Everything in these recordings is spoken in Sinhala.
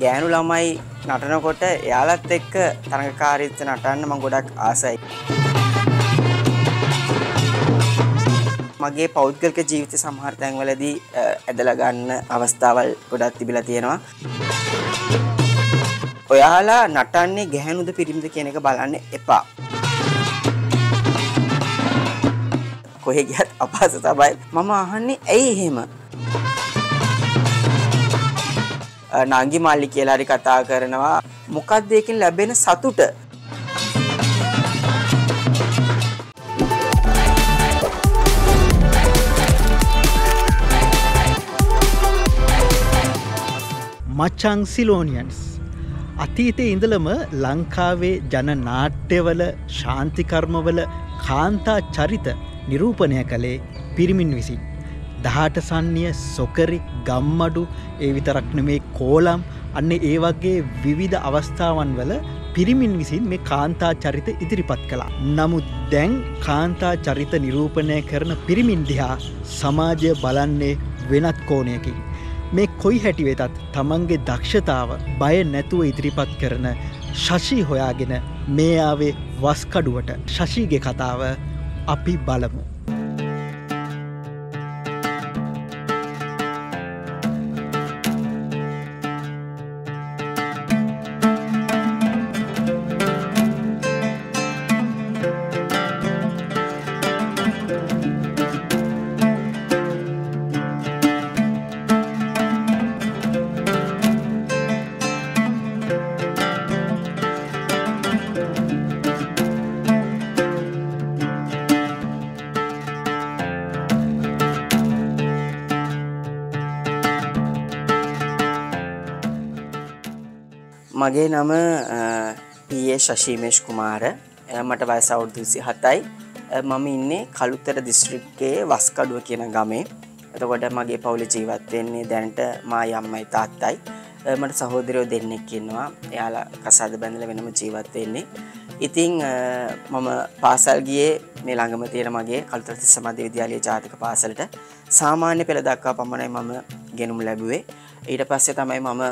ගෑනු ළමයි නටනකොට එයාලත් එක්ක තරඟකාරීත්වය නටන්න මම ගොඩක් ආසයි. මගේ පෞද්ගලික ජීවිත සමහර තැන්වලදී ඇදලා ගන්න අවස්ථාවල් ගොඩක් තිබිලා තියෙනවා. ඔයාලා නටන්නේ ගැහැණුද පිරිමිද කියන එක බලන්න එපා. කොහේ ගියත් අපහසු තමයි. මම අහන්නේ ඇයි එහෙම? නාගි මාලි කියලා හරි කතා කරනවා. මොකක්ද ඒකෙන් ලැබෙන සතුට? මචං සිලෝනියන්ස් අතීතයේ ඉඳලම ලංකාවේ ජන නාට්‍යවල ශාන්ති කර්මවල කාන්තා චරිත නිරූපණය කළේ පිරිමින් විසින්. 18 සන්නිය සොකරි ගම්මඩු ඒ විතරක් නෙමේ කෝලම් අන්න ඒ වගේ විවිධ අවස්ථාවන් වල පිරිමින් විසින් මේ කාන්තා චරිත ඉදිරිපත් කළා. නමුත් දැන් කාන්තා චරිත නිරූපණය කරන පිරිමින් දිහා සමාජය බලන්නේ වෙනත් කෝණයකින්. මේ කොයි හැටි වෙතත් තමන්ගේ දක්ෂතාව බය නැතුව ඉදිරිපත් කරන ශෂි හොයාගෙන මේ ආවේ වස්කඩුවට. ශෂිගේ කතාව අපි බලමු. මගේ නම පී.ඒ. ශෂීමේෂ් කුමාර. මට වයස අවුරුදු 27යි. මම ඉන්නේ කළුතර දිස්ත්‍රික්කයේ වස්කඩුව කියන ගමේ. එතකොට මගේ පවුලේ ජීවත් වෙන්නේ දැනට මායි අම්මයි තාත්තයි. මට සහෝදරයෝ දෙන්නෙක් ඉන්නවා. එයාලා කසාද බැඳලා වෙනම ජීවත් වෙන්නේ. ඉතින් මම පාසල් ගියේ මේ ළඟම තියෙන මගේ කළුතර තිස්ස මධ්‍ය විද්‍යාලයේ ජාතික පාසලට. සාමාන්‍ය පෙළ දක්වා පමණයි මම ගෙනුම් ලැබුවේ. ඊට පස්සේ තමයි මම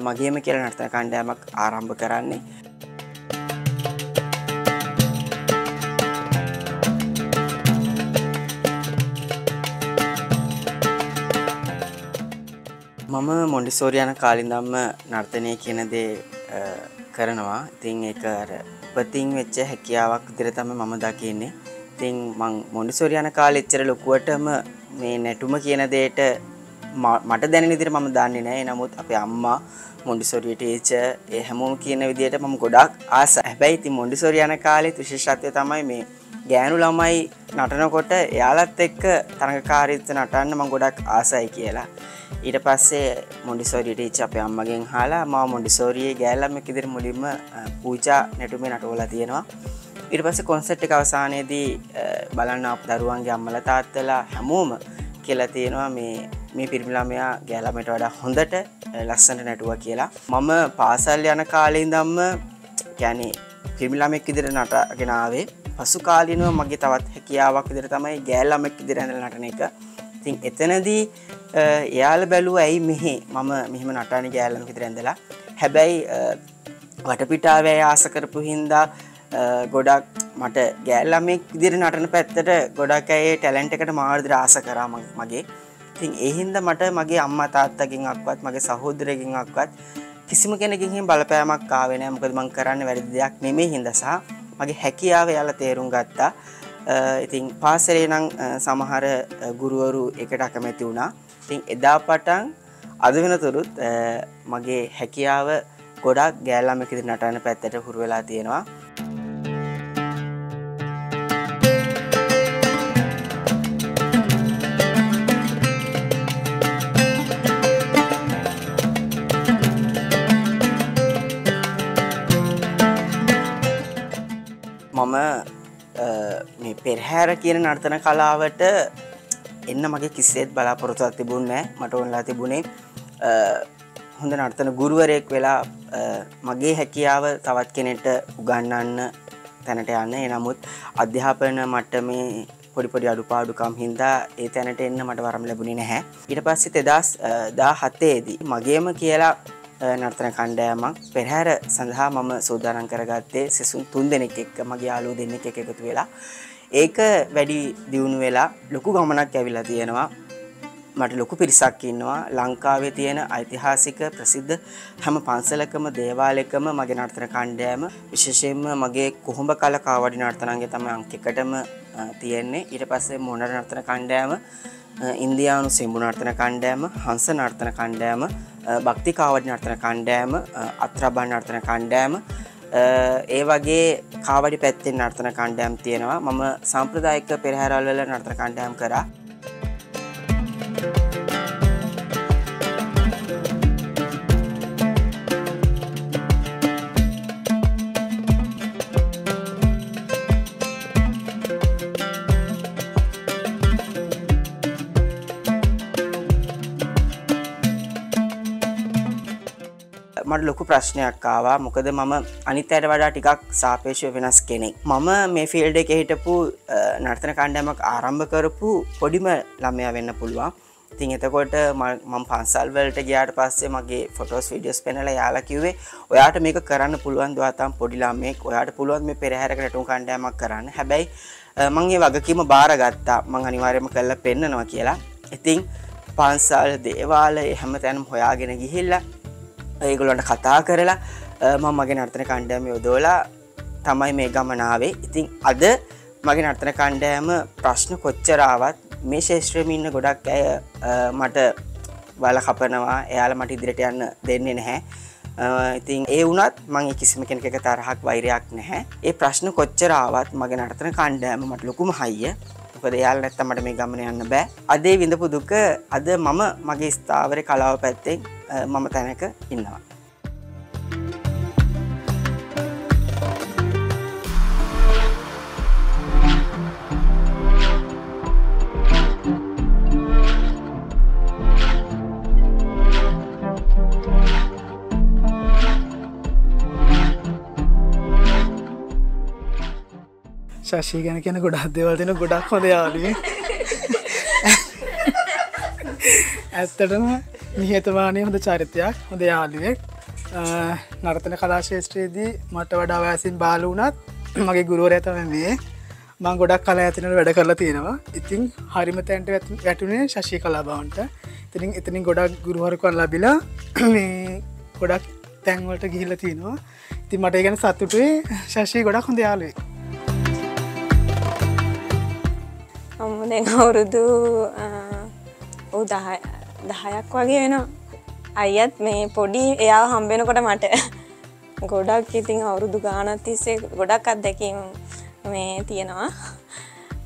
මගේම කියලා නර්තන කණ්ඩායමක් ආරම්භ කරන්නේ. මම මොන්ටිසෝරි යන කාලේ ඉඳන්ම නර්තනය කියන දේ කරනවා. ඉතින් ඒක අර උපතින් වෙච්ච හැකියාවක් විදිහට තමයි මම දකින්නේ. ඉතින් මම මොන්ටිසෝරි යන කාලේ එච්චර ලොකුවටම මේ නැටුම කියන දෙයට මට දැනෙන විදිහට මම දන්නේ නැහැ. නමුත් අපේ අම්මා මොන්ටිසෝරි ටීචර් ඒ හැමෝම කියන විදිහට මම ගොඩාක් ආසයි. හැබැයි ඉතින් මොන්ටිසෝරි යන කාලේ විශේෂත්වය තමයි මේ ගෑනු ළමයි නටනකොට එයාලත් එක්ක තරඟකාරීත්වය නටන්න මම ගොඩාක් ආසයි කියලා. ඊට පස්සේ මොන්ටිසෝරි ටීචර් අපේ අම්මගෙන් අහලා මම මොන්ටිසෝරියේ ගෑනු ළමෙක් විදිහට මුලින්ම පූජා නැටුමේ නටවලා තියෙනවා. ඊට පස්සේ කොන්සර්ට් එක අවසානයේදී බලන්න අපේ දරුවන්ගේ අම්මලා තාත්තලා හැමෝම කියලා තියෙනවා මේ පිරිමි ළමයා ගෑනු ළමයට වඩා හොඳට ලස්සනට නැටුවා කියලා. මම පාසල් යන කාලේ ඉඳන්ම يعني පිරිමි ළමෙක් විදිහට නටගෙන ආවේ. පසු කාලිනව මගේ තවත් හැකියාවක් විදිහට තමයි ගෑනු ළමෙක් විදිහට ඇඳලා නටන එක. ඉතින් එතනදී එයාලා බැලුවා ඇයි මම මෙහෙම නටන්නේ ගෑනු ළමෙක් විදිහට ඇඳලා. හැබැයි වටපිටාවේ ආස කරපු හින්දා ගොඩක් මට ගෑනු ළමෙක් විදිහට නටන පැත්තට ගොඩක් අය ටැලන්ට් එකට මාර්ගදර ආස කරා මගේ. ඉතින් ඒ හින්දා මට මගේ අම්මා තාත්තගෙන් අක්වත් මගේ සහෝදරයෙක්ගෙන් අක්වත් කිසිම කෙනෙක්ගෙන් බලපෑමක් ආවේ නැහැ. මොකද මම කරන්නේ වැරදි දෙයක් නෙමෙයි හින්දා සහ මගේ හැකියාව යාලා තේරුම් ගත්තා. ඉතින් පාසලේ නම් සමහර ගුරුවරු එකට අකමැති වුණා. ඉතින් එදා පටන් අද වෙනතුරුත් මගේ හැකියාව ගොඩක් ගෑනු ළමෙක් විදිහට නටන පැත්තට හුරු වෙලා තියෙනවා. මම මේ පෙරහැර කියන නර්තන කලාවට එන්න මගේ කිසිසේත් බලාපොරොත්තුවක් තිබුණේ නැහැ. මට ඕනලා තිබුණේ හොඳ නර්තන ගුරුවරයෙක් වෙලා මගේ හැකියාව තවත් කෙනෙක්ට උගන්වන්න තැනට යන්න. නමුත් අධ්‍යාපන මට්ටමේ පොඩි අඩුපාඩුකම් හින්දා ඒ තැනට එන්න මට වරම් ලැබුණේ නැහැ. ඊට පස්සේ 2017 දී මගේම කියලා නර්තන කණ්ඩායමක් පෙරහැර සඳහා මම සූදානම් කරගත්තේ සිසුන් 3 දෙනෙක් එක්ක මගේ යාළුවෝ දෙන්නෙක් එක්ක එකතු වෙලා. ඒක වැඩි දියුණු වෙලා ලොකු ගමනක් ඇවිල්ලා තියෙනවා. මට ලොකු පිරිසක් ඉන්නවා. ලංකාවේ තියෙන ඓතිහාසික ප්‍රසිද්ධ හැම පන්සලකම දේවාලයකම මගේ නර්තන කණ්ඩායම විශේෂයෙන්ම මගේ කොහොඹ කල කාවඩි නර්තනාංගය තමයි අංක 1ටම තියෙන්නේ. ඊට පස්සේ මොණර නර්තන කණ්ඩායම, ඉන්දියානු සෙම්බු නර්තන කණ්ඩායම, හංස නර්තන කණ්ඩායම, භක්ති කාවඩි නර්තන කණ්ඩායම, අත්‍රබන් නර්තන කණ්ඩායම, ඒ වගේ කාවඩි පැත්තෙන් නර්තන කණ්ඩායම් තියෙනවා. මම සාම්ප්‍රදායික පෙරහැරවල වල නර්තන කණ්ඩායම් කරා. මට ලොකු ප්‍රශ්නයක් ආවා. මොකද මම අනිත් අයට වඩා ටිකක් සාපේක්ෂව වෙනස් කෙනෙක්. මම මේ ෆීල්ඩ් එකේ හිටපු නර්තන කණ්ඩායමක් ආරම්භ කරපු පොඩිම ළමයා වෙන්න පුළුවන්. ඉතින් එතකොට මම පන්සල් වලට ගියාට පස්සේ මගේ ෆොටෝස් වීඩියෝස් පෙන්නලා යාලා කිව්වේ ඔයාට මේක කරන්න පුළුවන් ද තාම පොඩි ළමෙක්. ඔයාට පුළුවන් මේ පෙරහැරක නටුම් කණ්ඩායමක් කරන්න. හැබැයි මම ඒ වගකීම බාරගත්තා. මම අනිවාර්යයෙන්ම කරලා පෙන්නනවා කියලා. ඉතින් පන්සල් දේවාලය හැමතැනම හොයාගෙන ගිහිල්ලා ඒගොල්ලන්ට කතා කරලා මම මගේ නර්තන කණ්ඩායම යොදවලා තමයි මේ ගමන ආවේ. ඉතින් අද මගේ නර්තන කණ්ඩායම ප්‍රශ්න කොච්චර ආවත් මේ ශාස්ත්‍රයේ ඉන්න ගොඩක් අය මට වල කපනවා. එයාලා මට ඉදිරියට යන්න දෙන්නේ නැහැ. ඉතින් ඒ වුණත් මම කිසිම කෙනෙක් එක තරහක් වෛරයක් නැහැ. ඒ ප්‍රශ්න කොච්චර ආවත් මගේ නර්තන කණ්ඩායම මට ලොකුම හයිය. මොකද එයාලා නැත්තම් මට මේ ගමන යන්න බෑ. අද ඒ විඳපු දුක අද මම මගේ ස්ථාවරේ කලාව පැත්තෙන් මම තැනක ඉන්නවා. ශශී ගැන කියන ගොඩක් දේවල් තියෙන ගොඩක් හොඳ යාළුවෙක්. ඇත්තටම නිහතමානී හොඳ චරිතයක්, හොඳ යාළුවෙක්. නර්තන කලා ශාස්ත්‍රයේදී මට වඩා වයසින් බාල වුණත් මගේ ගුරුවරයා තමයි මේ. මම ගොඩක් කලා ඇතිනවල වැඩ කරලා තියෙනවා. ඉතින් හරිම තැනට වැටුනේ ශශී කලාභවන්ට. ඉතින් එතනින් ගොඩක් ගුරුවරුකම් ලැබිලා මේ ගොඩක් තැන් වලට ගිහිල්ලා තිනවා. ඉතින් මට ඒ ගැන සතුටුයි. ශශී ගොඩක් හොඳ යාළුවෙක්. දැන් අවුරුදු 10ක් වගේ වෙනවා. අයියත් මේ පොඩි එයාව හම්බ වෙනකොට මට ගොඩක් ඉතින් අවුරුදු ගානක් තිස්සේ ගොඩක් අත්දැකීම් මේ තියෙනවා.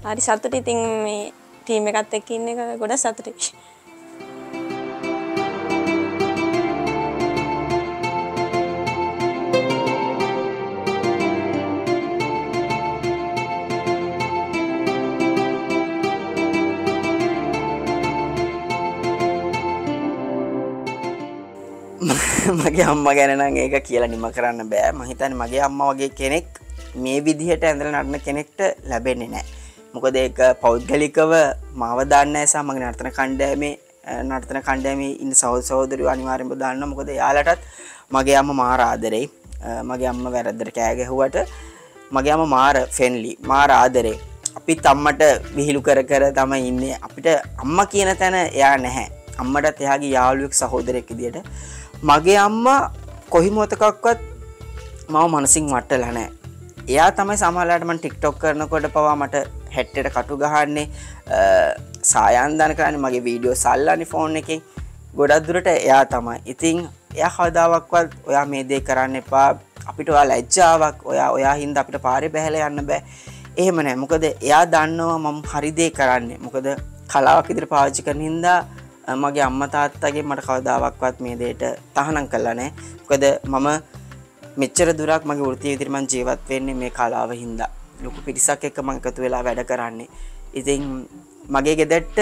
හරි සතුටුයි. ඉතින් මේ ටීම් එකත් එක්ක ඉන්න එක ගොඩක් සතුටුයි. මගේ අම්මා ගැන නම් ඒක කියලා නිම කරන්න බෑ. මම හිතන්නේ මගේ අම්මා වගේ කෙනෙක් මේ විදිහට ඇඳලා නටන කෙනෙක්ට ලැබෙන්නේ නැහැ. මොකද ඒක පෞද්ගලිකව මාව දාන්න නිසා මගේ නර්තන කණ්ඩායමේ ඉන්න සහෝදරයෝ අනිවාර්යෙන්ම දාන්නවා. මොකද එයාලටත් මගේ අම්මා මාර ආදරෙයි. මගේ අම්මා වැරද්දට කෑ ගැහුවට මගේ අම්මා මාර ෆ්‍රෙන්ඩ්ලි, මාර ආදරෙයි. අපිත් අම්මට විහිළු කර කර තමයි ඉන්නේ. අපිට අම්මා කියන තැන එයා නැහැ. අම්මටත් එයාගේ යාළුවෙක් සහෝදරයෙක් විදියට. මගේ අම්මා කොහි මොතකක්වත් මම මනසින් වටලා නැහැ. එයා තමයි සමහරවිට මම TikTok කරනකොට පවා මට හැට්ටේට කටු ගහන්නේ, සායන්දාන කරන්නේ, මගේ වීඩියෝ සල්ලානේ ෆෝන් එකෙන්. ගොඩක් දුරට එයා තමයි. ඉතින් එයා කවදාවත් ඔයා මේ දේ කරන්න එපා, අපිට ඔයා ලැජ්ජාවක්, ඔයා හින්දා අපිට පාරේ බහැලා යන්න බෑ. එහෙම නැහැ. මොකද එයා දන්නවා මම හරි දේ කරන්නේ. මොකද කලාවක් විදිහට පාවිච්චි කරන හින්දා මගේ අම්මා තාත්තගේ මට කවදාවත් මේ දෙයට තහනම් කළා නැහැ. මොකද මම මෙච්චර දුරක් මගේ වෘත්තීය විදිහට මම ජීවත් වෙන්නේ මේ කලාව හින්දා. ලොකු පිරිසක් එක්ක මම එකතු වෙලා වැඩ කරන්නේ. ඉතින් මගේ ගෙදරට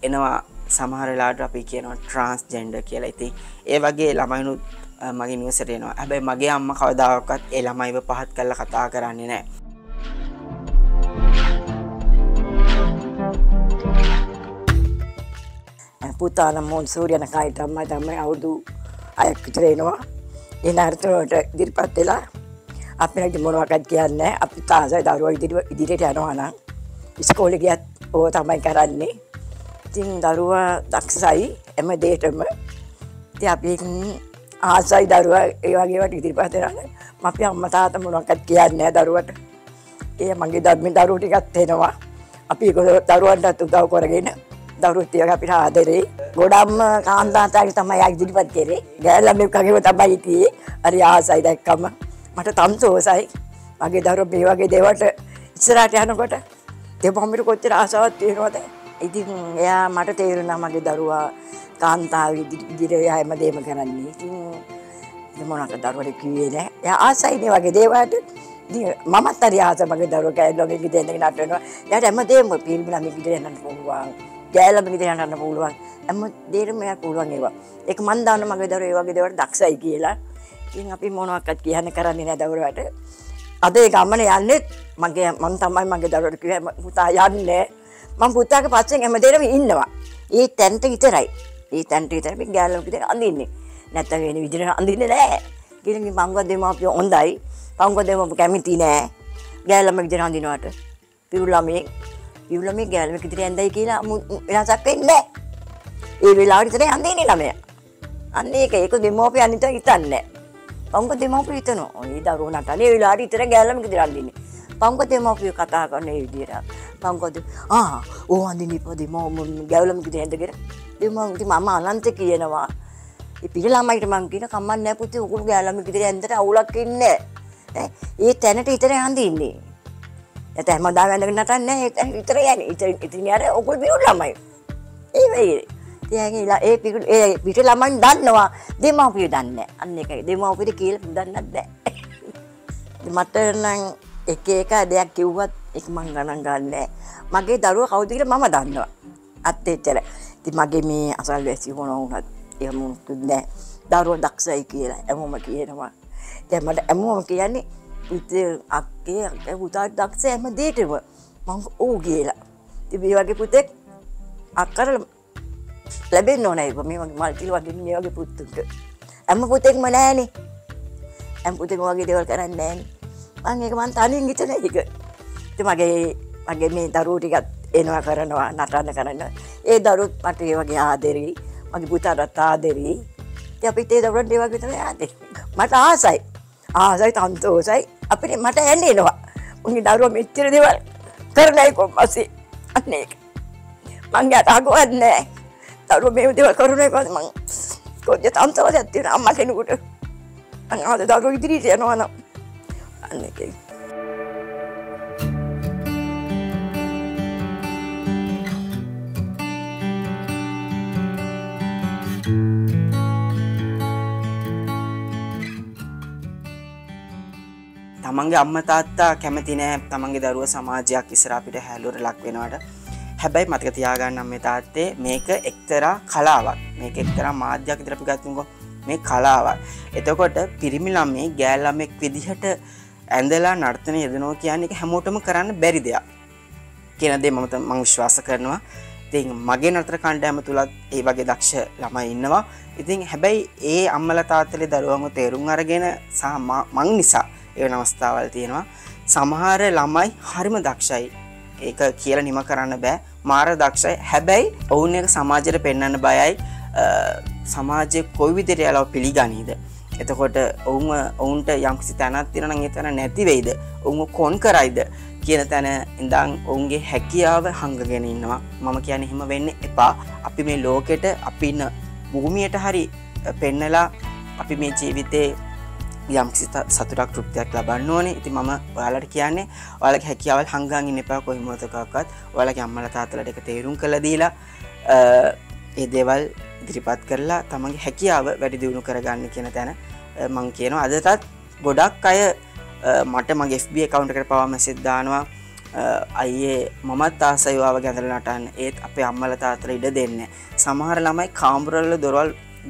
එනවා සමහර වෙලාවට අපි කියනවා ට්‍රාන්ස්ජෙන්ඩර් කියලා. ඉතින් ඒ වගේ ළමයිනුත් මගේ නිවසට එනවා. හැබැයි මගේ අම්මා කවදාවත් ඒ ළමයිව පහත් කරලා කතා කරන්නේ නැහැ. පුතානම් මොන්සූරියන කායිට අම්මයි තමයි අවුරුදු අයක් විතර එනවා. ඒ නර්තනයට ඉදිරිපත් වෙලා අපිට මොනවක්වත් කියන්නේ නැහැ. අපි තාසයි දරුවෝ ඉදිරියට යනවා නම් ඉස්කෝලේ ගියත් ඕක තමයි කරන්නේ. ඉතින් දරුවා දක්ෂයි හැම දෙයකම. ඉතින් අපි ආසයි දරුවා ඒ වගේ වට ඉදිරිපත් වෙනවා. අපි අම්මා තාත්තා මොනවක්වත් කියන්නේ නැහැ දරුවට. ඒ මගේ දරුවෝ ටිකත් එනවා. අපි ඒක දරුවන්ට උදව් කරගෙන දරුවෝත් ඒක අපිට ආදරේ. ගොඩක්ම කාන්තාවන්ට තමයි ඉදිරිපත් කරේ. ගෑල්ලා මේකගේව තමයි ඉතියේ. හරි ආසයි දැක්කම. මට තම්සෝසයි. මගේ දරුවෝ මේ වගේ දේවල්ට ඉස්සරහට යනකොට දෙපොම්මිට කොච්චර ආසාවක් තියෙනවද? ඉතින් එයා මට තේරුණා මගේ දරුවා කාන්තාව ඉදිරියට හැම දෙයක්ම කරන්නේ. ඉතින් මොනවාට දරුවට කිව්වේ නැහැ. එයා ආසයි මේ වගේ දේවල්ට. ඉතින් මමත් හරි ආසයි මගේ දරුවා කැලේ ගිහින් නටනවා. එයාට හැම දෙයක්ම ෆිල්ම් ලා මේක ඉදිරියට යන්න පුළුවන්. ගෑල්ලා මේක ඉදිරියට යන්න පුළුවන්. හැම දෙයක්ම එයාට පුළුවන් ඒවා. ඒක මන් දාන්න මගේ දරුවා ඒ වගේ දේවල්ට දක්ෂයි කියලා. ඉතින් අපි මොනවාක්වත් කියන්න කරන්නේ නැහැ දරුවාට. අද ඒ ගමන යන්නේ මම තමයි මගේ දරුවට කිව්වේ පුතා යන්නේ. මම පුතාගේ පස්සෙන් හැමදේම ඉන්නවා. ඒ තැනට විතරයි. ඒ තැනට විතරයි මේ ගෑල්ලා විතර අඳින්නේ. නැත්නම් වෙන විදිහට අඳින්නේ නැහැ. කිරින් මංගව දෙමාපියෝ හොඳයි. මංගව දෙමාපියෝ කැමති නැහැ. ගෑල්ලා මේ විදිහට අඳිනවට. පිරුළමේ ගෑල්ලා මේ විදිහට ඇඳයි කියලා වෙනසක් වෙන්නේ නැහැ. ඒ වෙලාවට විතරයි අඳින්නේ ළමයා. අන්න ඒක දෙමාපියෝ අනිත හිතන්නේ. පංගු දෙමාපියෝ හිතනවා. ඔය දරුවෝ නටන්නේ ඒ වෙලාවට විතර ගෑල්ලා මේ විදිහට අඳින්නේ. පංගු දෙමාපියෝ කතා කරන ඒ විදිහට. පංගු ඕ අඳින්නේ පොඩි ගෑල්ලා මේ විදිහට ඇඳගෙන. මම අනන්ත කියනවා. ඒ පිට ළමයිට මං කියන කම්මක් නැහැ පුතේ උගුරු ගෑල්ලා මේ විදිහට ඇඳට අවුලක් ඉන්නේ නැහැ. ඒ තැනට විතර අඳින්නේ. නැත්නම් හැමදාම ඇඳගෙන නටන්නේ නැහැ. ඒ තැන විතර යන්නේ. ඉතින් යාර උගුරු පිරු ළමයි. ඒ වෙයි. ඒ පිට ළමයින් දන්නවා දෙමාපියෝ දන්නේ නැහැ. අන්න ඒකයි දෙමාපියෝ කියලා දන්නත් නැහැ. මට නම් එක දෙයක් කිව්වත් ඒක මං ගණන් ගන්නෑ. මගේ දරුවා කවුද කියලා මම දන්නවා. අත් එච්චර. ඉතින් මගේ මේ අසල්වැසි වුණා වුණත් එහෙම මුකුත් නැහැ. දරුවා දක්ෂයි කියලා හැමෝම කියනවා. දැන් මට හැමෝම කියන්නේ පුතේ අක්කේ පුතා දක්ෂ හැම දෙයකම මං ඕ කියලා. ඉතින් මේ වගේ පුතෙක් අක්කර ලැබෙන්න ඕනේ. මේ වගේ මල්ටිල් වගේ මේ වගේ පුතුන්ට. හැම පුතෙක්ම නැහැනේ. හැම පුතෙක්ම වගේ දේවල් කරන්නේ නැහැනේ. මම ඒක මං තනියෙන් හිතන එක. ඉතින් මගේ මේ දරුවෝ ටිකත් එනවා කරනවා නටන්න කරනවා. ඒ දරුවොත් මට ඒ වගේ ආදරෙයි. මගේ පුතාටත් ආදරෙයි. ඉතින් අපිට ඒ දරුවන්ට ඒ වගේ තමයි ආදරෙයි. මට ආසයි. ආසයි තන්තෝසයි. අපිට මට ඇඬෙනවා. මගේ දරුවා මෙච්චර දේවල් කරන්නයි කොම්පස්සේ. අන්න ඒක. මං යට අගවත් නැහැ. දරුවා මේ දේවල් කරුණේ පස්සේ මං කොච්චර තන්තෝසයක් තියෙනවා අම්මා කෙනෙකුට. මං ආද දරුවෝ ඉදිරියට යනවා නම් අන්න ඒකයි. තමන්ගේ අම්මා තාත්තා කැමති නෑ තමන්ගේ දරුවා සමාජයක් ඉස්සර අපිට හැලුවට ලක් වෙනවට. හැබැයි මතක තියාගන්න අම්මේ තාත්තේ මේක එක්තරා කලාවක්. මේක එක්තරා මාධ්‍යයක් විතර අපි ගත්තොත් මේ කලාවක්. එතකොට පිරිමි ළමයි ගෑල් ළමෙක් විදිහට ඇඳලා නර්තන යෙදෙනවා කියන්නේ ඒක හැමෝටම කරන්න බැරි දෙයක්. කියන දේ මම විශ්වාස කරනවා. ඉතින් මගේ නතර කණ්ඩායම තුලත් ඒ වගේ දක්ෂ ළමයි ඉන්නවා. ඉතින් හැබැයි ඒ අම්මලා තාත්තලේ දරුවන්ව තේරුම් අරගෙන මං නිසා ඒ වෙන අවස්ථාවල් තියෙනවා. සමහර ළමයි හරිම දක්ෂයි. ඒක කියලා නිම කරන්න බෑ. මාර දක්ෂයි. හැබැයි ඔවුන් එක සමාජයට පෙන්වන්න බයයි. සමාජයේ කොයි විදිහට යාලව පිළිගනීද? එතකොට ඔවුන්ට යම්කිසි තැනක් තියෙනවා නම් ඒ තැන නැති වෙයිද? ඔවුන්ව කොන් කරයිද කියන තැන ඉඳන් ඔවුන්ගේ හැකියාව හංගගෙන ඉන්නවා. මම කියන්නේ එහෙම වෙන්න එපා. අපි මේ ලෝකෙට අපි ඉන්න භූමියට හරි පෙන්නලා අපි මේ ජීවිතේ යම්කිසි සතුටක් තෘප්තියක් ලබන්න ඕනේ. ඉතින් මම ඔයාලට කියන්නේ ඔයාලගේ හැකියාවල් හංගන් ඉන්න එපා කොයි මොහොතකවත්. ඔයාලගේ අම්මලා තාත්තලාට ඒක තේරුම් කරලා දීලා ඒ දේවල් ඉදිරිපත් කරලා තමන්ගේ හැකියාව වැඩි දියුණු කරගන්න කියන තැන මම කියනවා. අදටත් ගොඩක් අය මට මගේ FB account එකට පවා මැසේජ් දානවා අයියේ මමත් ආසයි ඔයාව ගැඳලා නටන්න. ඒත් අපේ අම්මලා තාත්තලා ඉඩ දෙන්නේ. සමහර ළමයි කාමරවල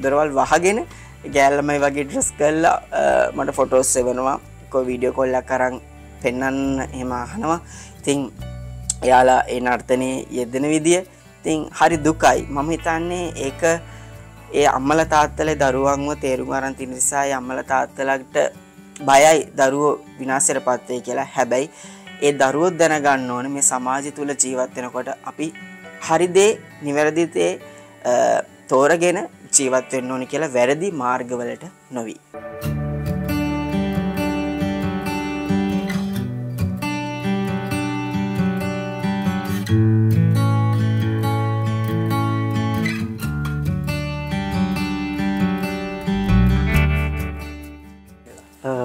දොරවල් වහගෙන ගෑල් ළමයි වගේ ඩ්‍රෙස් කරලා මට ෆොටෝස් එවනවා. කොයි වීඩියෝ කෝල් එකක් අරන් පෙන්වන්න එහෙම අහනවා. ඉතින් එයාලා ඒ නර්තනයේ යෙදෙන විදිය ඉතින් හරි දුකයි. මම හිතන්නේ ඒක ඒ අම්මලා තාත්තලා දරුවන්ව තේරුම් අරන් තියෙන නිසා ඒ අම්මලා තාත්තලාට බයයි දරුවෝ විනාශයටපත් වෙයි කියලා. හැබැයි ඒ දරුවෝ දැනගන්න ඕනේ මේ සමාජය තුල ජීවත් වෙනකොට අපි හරි දේ නිවැරදි දේ තෝරගෙන ජීවත් වෙන්න ඕනේ කියලා වැරදි මාර්ගවලට නොවි.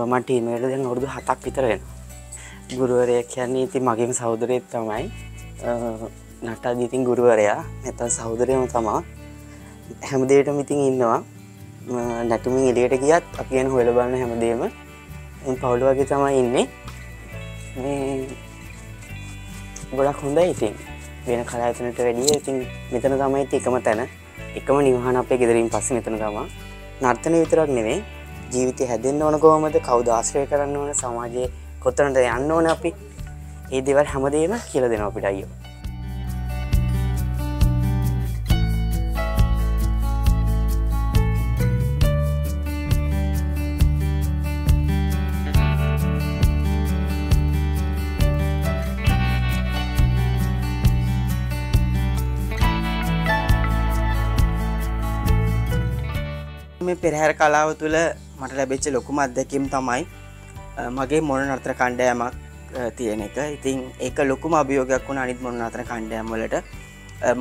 මම ටීම් එකට දැන් අවුරුදු 7ක් විතර වෙනවා. ගුරුවරයා කියන්නේ ඉතින් මගේම සහෝදරයෙක් තමයි. නටද්දි ඉතින් ගුරුවරයා නැත්නම් සහෝදරයම තමයි. හැමදේටම ඉතින් ඉන්නවා. නැටුමින් එළියට ගියත් අපි ගැන හොයලා බලන හැමදේම පවුල වගේ තමයි ඉන්නේ. මේ ගොඩක් හොඳයි ඉතින්. වෙන කලාතුරකට වැඩිය ඉතින් මෙතන තමයි එකම තැන. එකම නිවහන අපේ ගෙදරින් පස්සේ මෙතන තමයි. නර්තනය විතරක් නෙවෙයි ජීවිතය හැදෙන්න ඕන කොහොමද? කවුද ආශ්‍රය කරන්න ඕන? සමාජයේ කොතනද යන්න ඕන අපි? මේ දේවල් හැමදේම කියලා දෙනවා අපිට අයියෝ. මේ පෙරහැර කලාව තුළ මට ලැබිච්ච ලොකුම අත්දැකීම තමයි මගේ මොන නර්තන කණ්ඩායමක් තියෙන එක. ඉතින් ඒක ලොකුම අභියෝගයක් වුණා අනිත් මොන නර්තන කණ්ඩායම් වලට.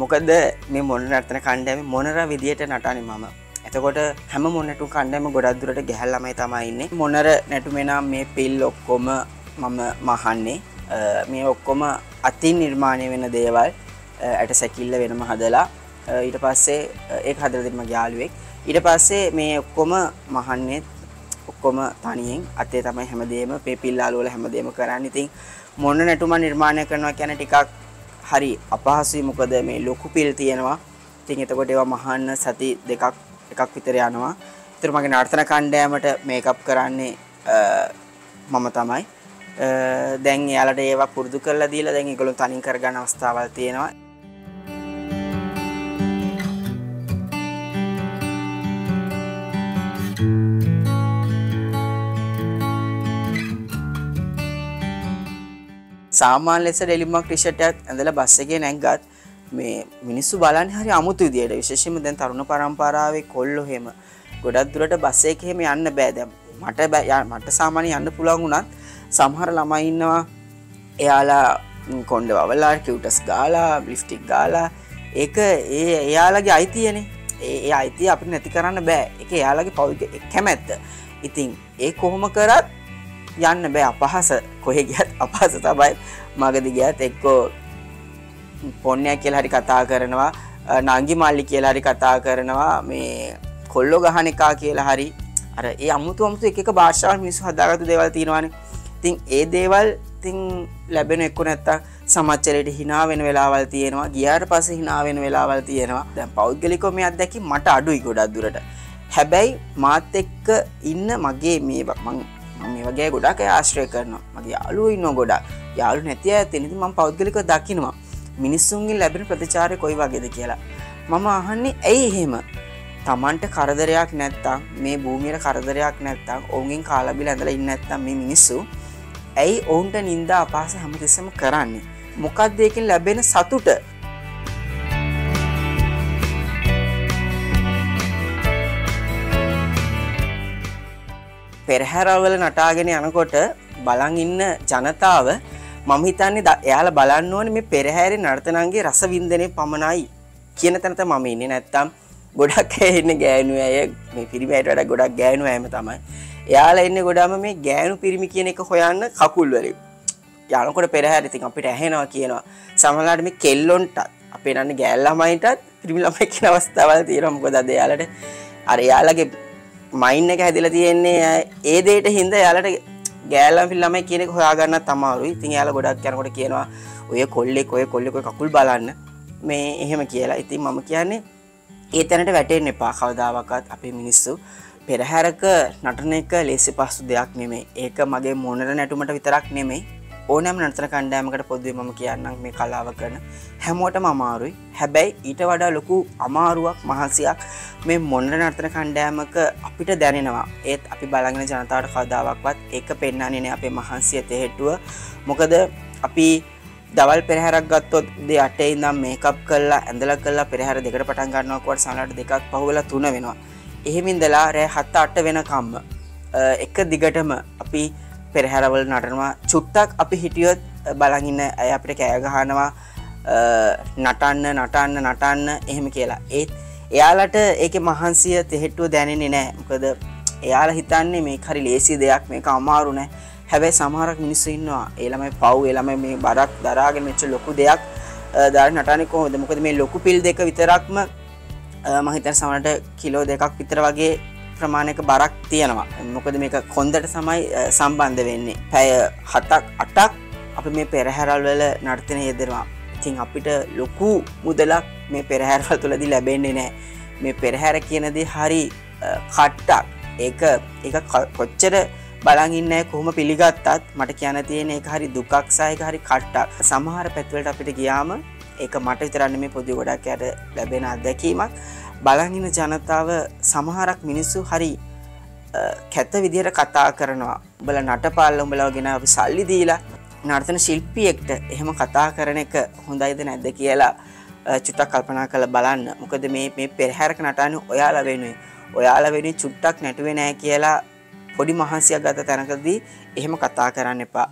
මොකද මේ මොන නර්තන කණ්ඩායමේ මොනර විදියට නටන්නේ මම. එතකොට හැම මොන නටුම් කණ්ඩායම ගොඩක් දුරට ගැහැල් ළමයි තමයි ඉන්නේ. මොනර නැටුමේ නම් මේ පිල් ඔක්කොම මම මහන්නේ. මේ ඔක්කොම අතින් නිර්මාණය වෙන දේවල් ඇට සැකිල්ල වෙනම හදලා ඊට පස්සේ ඒක හදලා දෙන්න මගේ යාළුවෙක්. ඊට පස්සේ මේ ඔක්කොම මහන්නේ ඔක්කොම තනියෙන් අතේ තමයි හැමදේම පෙපිල්ලාලු වල හැමදේම කරන්නේ. ඉතින් මොන නටුම නිර්මාණය කරනවා කියන්නේ ටිකක් හරි අපහසුයි. මොකද මේ ලොකු පිල් තියෙනවා. ඉතින් එතකොට ඒවා මහන්න සති එකක් විතර යනවා. ඒතර මගේ නර්තන කණ්ඩායමට මේකප් කරන්නේ මම තමයි. දැන් එයාලට ඒවා පුරුදු කරලා දීලා දැන් ඒගොල්ලෝ තනින් කරගන්න අවස්ථාවල් තියෙනවා. සාමාන්‍ය ලෙස ඩෙලිමක් ටී-ෂර්ට් එකක් ඇඳලා බස් එකේ නැග්ගත් මේ මිනිස්සු බලන්නේ හරි අමුතු විදියට. විශේෂයෙන්ම දැන් තරුණ පරම්පරාවේ කොල්ලෝ එහෙම ගොඩක් දුරට බස් එකේ එහෙම යන්න බෑ. දැන් මට සාමාන්‍ය යන්න පුළුවන් වුණත් සමහර ළමයි ඉන්නවා එයාලා කොණ්ඩ වවලා කියුටස් ගාලා ලිප්ස්ටික් ගාලා ඒක එයාලගේ අයිතියනේ. ඒ අයිතිය අපිට නැති කරන්න බෑ. ඒක එයාලගේ පෞද්ගලික කැමැත්ත. ඉතින් ඒ කොහොම කරත් යන්න බෑ. අපහාස කොහෙ ගියත් අපහාස තමයි. මගදී ගියත් එක්කෝ පොන්නෑ කියලා හරි කතා කරනවා, නංගි මල්ලි කියලා හරි කතා කරනවා, මේ කොල්ලෝ ගහන එකා කියලා හරි අර ඒ අමුතු එක භාෂාවල් මිනිස්සු හදාගත්තු දේවල් තියෙනවානේ. ඉතින් ඒ දේවල් ඉතින් ලැබෙන එක්ක නැත්තම් සමාජචරයට hina වෙන වෙලාවල් තියෙනවා. ගියාට පස්සේ hina වෙන වෙලාවල් තියෙනවා. දැන් පෞද්ගලිකව මේ අත්දැකීම් මට අඩුයි ගොඩක් දුරට. හැබැයි මාත් එක්ක ඉන්න මගේ මේ මම මේ වගේ ගොඩක් අය ආශ්‍රය කරනවා. මගේ යාළුවෝ ඉන්නවා ගොඩක්. යාළුවෝ නැති අය තියෙන ඉතින් මම පෞද්ගලිකව දකින්නවා. මිනිස්සුන්ගෙන් ලැබෙන ප්‍රතිචාරය කොයි වගේද කියලා. මම අහන්නේ ඇයි එහෙම? Tamanට කරදරයක් නැත්තම් මේ භූමියට කරදරයක් නැත්තම් ඔවුන්ගෙන් කාලා බිලා ඇඳලා ඉන්නේ නැත්තම් මේ මිනිස්සු ඇයි ඔවුන්ට නිନ୍ଦා අපහාස හැමතිස්සෙම කරන්නේ? මොකක්ද ඒකෙන් ලැබෙන සතුට? පෙරහැරවල නටාගෙන යනකොට බලන් ඉන්න ජනතාව මම හිතන්නේ එයාලා බලන්න ඕනේ මේ පෙරහැරේ නර්තනංගේ රස වින්දනයේ පමණයි කියන තැන තමයි මම ඉන්නේ. නැත්තම් ගොඩක් අය ඉන්නේ ගෑනු අය මේ පිරිමි අයට වඩා ගොඩක් ගෑනු අයම තමයි. එයාලා ඉන්නේ ගොඩාම මේ ගෑනු පිරිමි කියන එක හොයන්න කකුල් වලින්. යනකොට පෙරහැර ඉතින් අපිට ඇහෙනවා කියනවා. සමහරවිට මේ කෙල්ලොන්ට අපේ නන්නේ ගෑල් ළමයිටත් පිරිමි ළමයි කියන අවස්ථාවල් තියෙනවා. මොකද අද එයාලට අර එයාලගේ මයින්ඩ් එක හැදිලා තියෙන්නේ ඒ දෙයට හින්දා එයාලට ගෑල්ලම් ළමයි කියන එක හොයාගන්නත් අමාරුයි. ඉතින් එයාලා ගොඩක් යනකොට කියනවා ඔය කොල්ලෙක් කකුල් බලන්න මේ එහෙම කියලා. ඉතින් මම කියන්නේ ඒ තැනට වැටෙන්න එපා. කවදාවත් අපේ මිනිස්සු පෙරහැරක නටන එක ලේසි පහසු දෙයක් නෙමෙයි. ඒක මගේ මොනර නැටුමට විතරක් නෙමෙයි. ඕනෑම නර්තන කණ්ඩායමකට පොදුවේ මම කියන්නම් මේ කලාව කරන හැමෝටම අමාරුයි. හැබැයි ඊට වඩා ලොකු අමාරුවක් මහන්සියක් මේ මොණර නර්තන කණ්ඩායමක අපිට දැනෙනවා. ඒත් අපි බලගෙන ජනතාවට කවදාවත් ඒක පෙන්වන්නේ නැහැ අපේ මහන්සිය තෙහෙට්ටුව. මොකද අපි දවල් පෙරහැරක් ගත්තොත් උදේ 8 ඉඳන් මේකප් කරලා ඇඳලා කරලා පෙරහැර දෙකට පටන් ගන්නවා කොට සමහරවිට දෙකක් පහුවෙලා 3 වෙනවා. එහෙම ඉඳලා රෑ 7-8 වෙනකම්ම එක දිගටම අපි පෙරහැරවල නටනවා. චුට්ටක් අපි හිටියොත් බලන් ඉන්න අය අපිට කෑ ගහනවා නටන්න එහෙම කියලා. ඒත් එයාලට ඒකේ මහන්සිය තෙහෙට්ටුව දැනෙන්නේ නැහැ. මොකද එයාලා හිතන්නේ මේක හරි ලේසි දෙයක්, මේක අමාරු නෑ. හැබැයි සමහරක් මිනිස්සු ඉන්නවා ඒ ළමයි පව් ඒ ළමයි මේ බරක් දරාගෙන මෙච්ච ලොකු දෙයක් දාගෙන නටන්නේ කොහොමද? මොකද මේ ලොකු පිල් දෙක විතරක්ම මම හිතන්නේ සමහරට කිලෝ 2ක් විතර වගේ ප්‍රමාණයක බරක් තියෙනවා. මොකද මේක කොන්දට තමයි සම්බන්ධ වෙන්නේ. පැය 7ක් 8ක් අපි මේ පෙරහැරවල වල නර්තනය යෙදෙනවා. ඉතින් අපිට ලොකු මුදලක් මේ පෙරහැරවල තුලදී ලැබෙන්නේ නැහැ. මේ පෙරහැර කියන දේ හරි කට්ටක්. ඒක කොච්චර බලන් ඉන්නේ කොහොම පිළිගත්තත් මට කියන්න තියෙන ඒක හරි දුකක් සහ ඒක හරි කට්ටක්. සමහර පැතිවලට අපිට ගියාම ඒක මට විතරක් නෙමෙයි පොදු ගොඩක් යට ලැබෙන අත්දැකීමක්. බලන් ඉන්න ජනතාව සමහරක් මිනිස්සු හරි කැත විදියට කතා කරනවා. උඹලා නටපාල උඹලා ගෙන අපි සල්ලි දීලා නර්තන ශිල්පියෙක්ට එහෙම කතා කරන එක හොඳයිද නැද්ද කියලා චුට්ටක් කල්පනා කරලා බලන්න. මොකද මේ පෙරහැරක නටන්නේ ඔයාලා වෙනුවෙන්. ඔයාලා වෙනුවෙන් චුට්ටක් නැටුවේ නැහැ කියලා පොඩි මහන්සියක් ගත තැනකදී එහෙම කතා කරන්න එපා.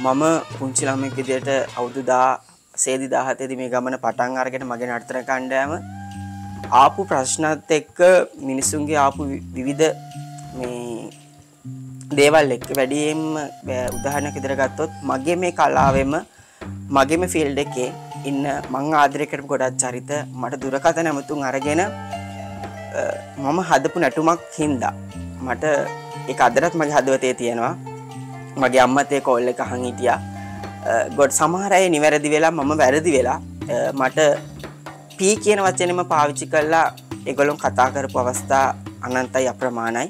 මම පුංචි ළමෙක් විදියට අවුරුදු 17 මේ ගමන පටන් අරගෙන මගේ නර්තන කණ්ඩායම ආපු ප්‍රශ්නත් එක්ක මිනිසුන්ගේ ආපු විවිධ මේ දේවල් එක්ක වැඩියෙන්ම උදාහරණයක් විදියට ගත්තොත් මගේ මේ කලාවෙම මගේම ෆීල්ඩ් එකේ ඉන්න මං ආදරය කරපු ගොඩක් චරිත මට දුරකථන ඇමතුම් අරගෙන මම හදපු නැටුමක් හින්දා මට ඒක අදටත් මගේ හදවතේ තියෙනවා. මගේ අම්මත් ඒ කෝල් එක අහන් හිටියා. ගොඩ සමහර අය නිවැරදි වෙලා මම වැරදි වෙලා මට පී කියන වචනේම පාවිච්චි කළා ඒගොල්ලෝ කතා කරපු අවස්ථා අනන්තයි අප්‍රමාණයි.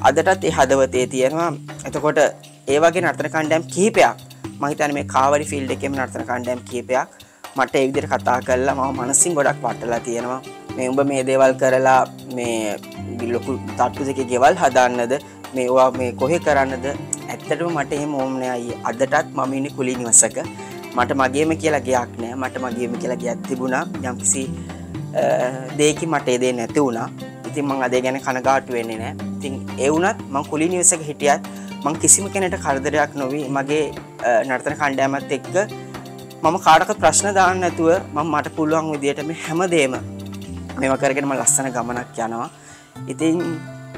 අදටත් ඒ හදවතේ තියෙනවා. එතකොට ඒ වගේ නර්තන කණ්ඩායම් කිහිපයක් මම හිතන්නේ මේ කාවරි ෆීල්ඩ් එකේම නර්තන කණ්ඩායම් කිහිපයක් මට ඒ විදිහට කතා කරලා මම මනසින් ගොඩක් වටලා තියෙනවා. මේ උඹ මේ දේවල් කරලා මේ ලොකු තට්ටු දෙකේ ගෙවල් හදාන්නද මේවා මේ කොහෙ කරන්නද? ඇත්තටම මට එහෙම ඕම නෑ අයියේ. අදටත් මම ඉන්නේ කුලී නිවසක. මට මගේම කියලා ගයක් නෑ. මට මගේම කියලා ගයක් තිබුණා. යම්කිසි දෙයකින් මට ඒ දේ නැති වුණා. ඉතින් මම අද ගැන කනගාටු වෙන්නේ නෑ. ඉතින් ඒ වුණත් මම කුලී නිවසක හිටියත් මම කිසිම කෙනෙකුට කරදරයක් නොවි මගේ නර්තන කණ්ඩායමත් එක්ක මම කාටවත් ප්‍රශ්න දාන්න නැතුව මට පුළුවන් විදියට මේ හැමදේම මේවා කරගෙන මම ලස්සන ගමනක් යනවා. ඉතින්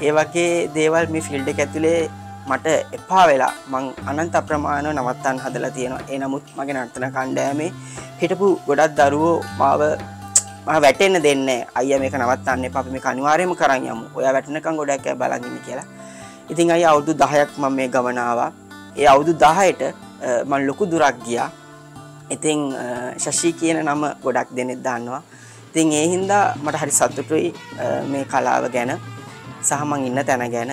ඒ වගේ දේවල් මේ ෆීල්ඩ් එක ඇතුලේ මට එපා වෙලා මං අනන්ත අප්‍රමාණව නවත්තන්න හදලා තියෙනවා. ඒ නමුත් මගේ නර්තන කණ්ඩායමේ හිටපු ගොඩක් දරුවෝ මාව වැටෙන්න දෙන්නේ නැහැ. අයියා මේක නවත්තන්න එපා. අපි මේක අනිවාර්යයෙන්ම කරන් යමු. ඔයා වැටෙනකන් ගොඩක් අය බලන් ඉන්න කියලා. ඉතින් අයියා අවුරුදු 10ක් මම මේ ගමන ආවා. ඒ අවුරුදු 10ට මම ලොකු දුරක් ගියා. ඉතින් ශෂි කියන නම ගොඩක් දෙනෙක් දන්නවා. ඉතින් ඒ හින්දා මට හරි සතුටුයි මේ කලාව ගැන සහ මං ඉන්න තැන ගැන.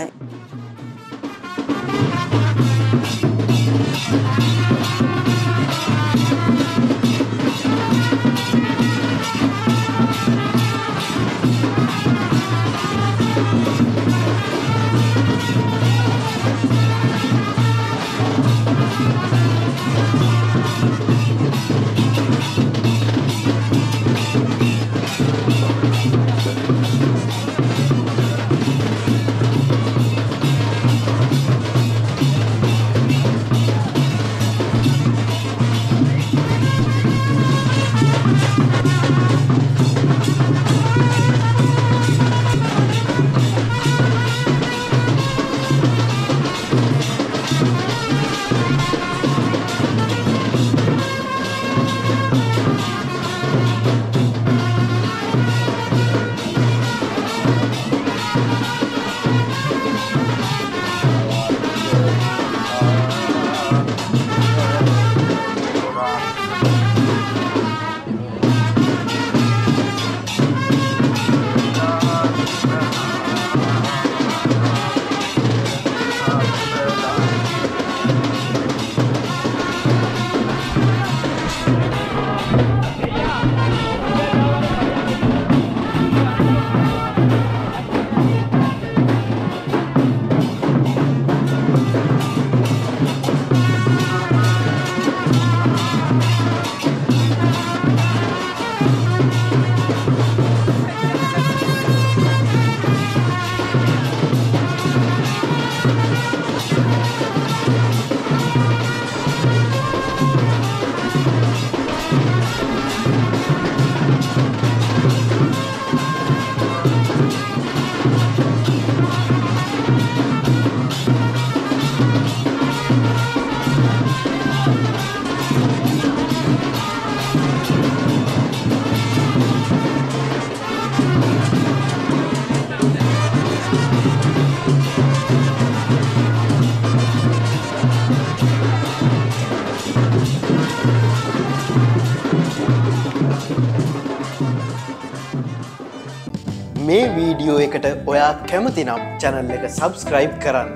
මේ වීඩියෝ එකට ඔයා කැමති නම් channel එක subscribe කරන්න,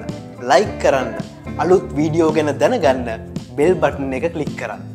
like කරන්න, අලුත් වීඩියෝ ගැන දැනගන්න bell button එක click කරන්න.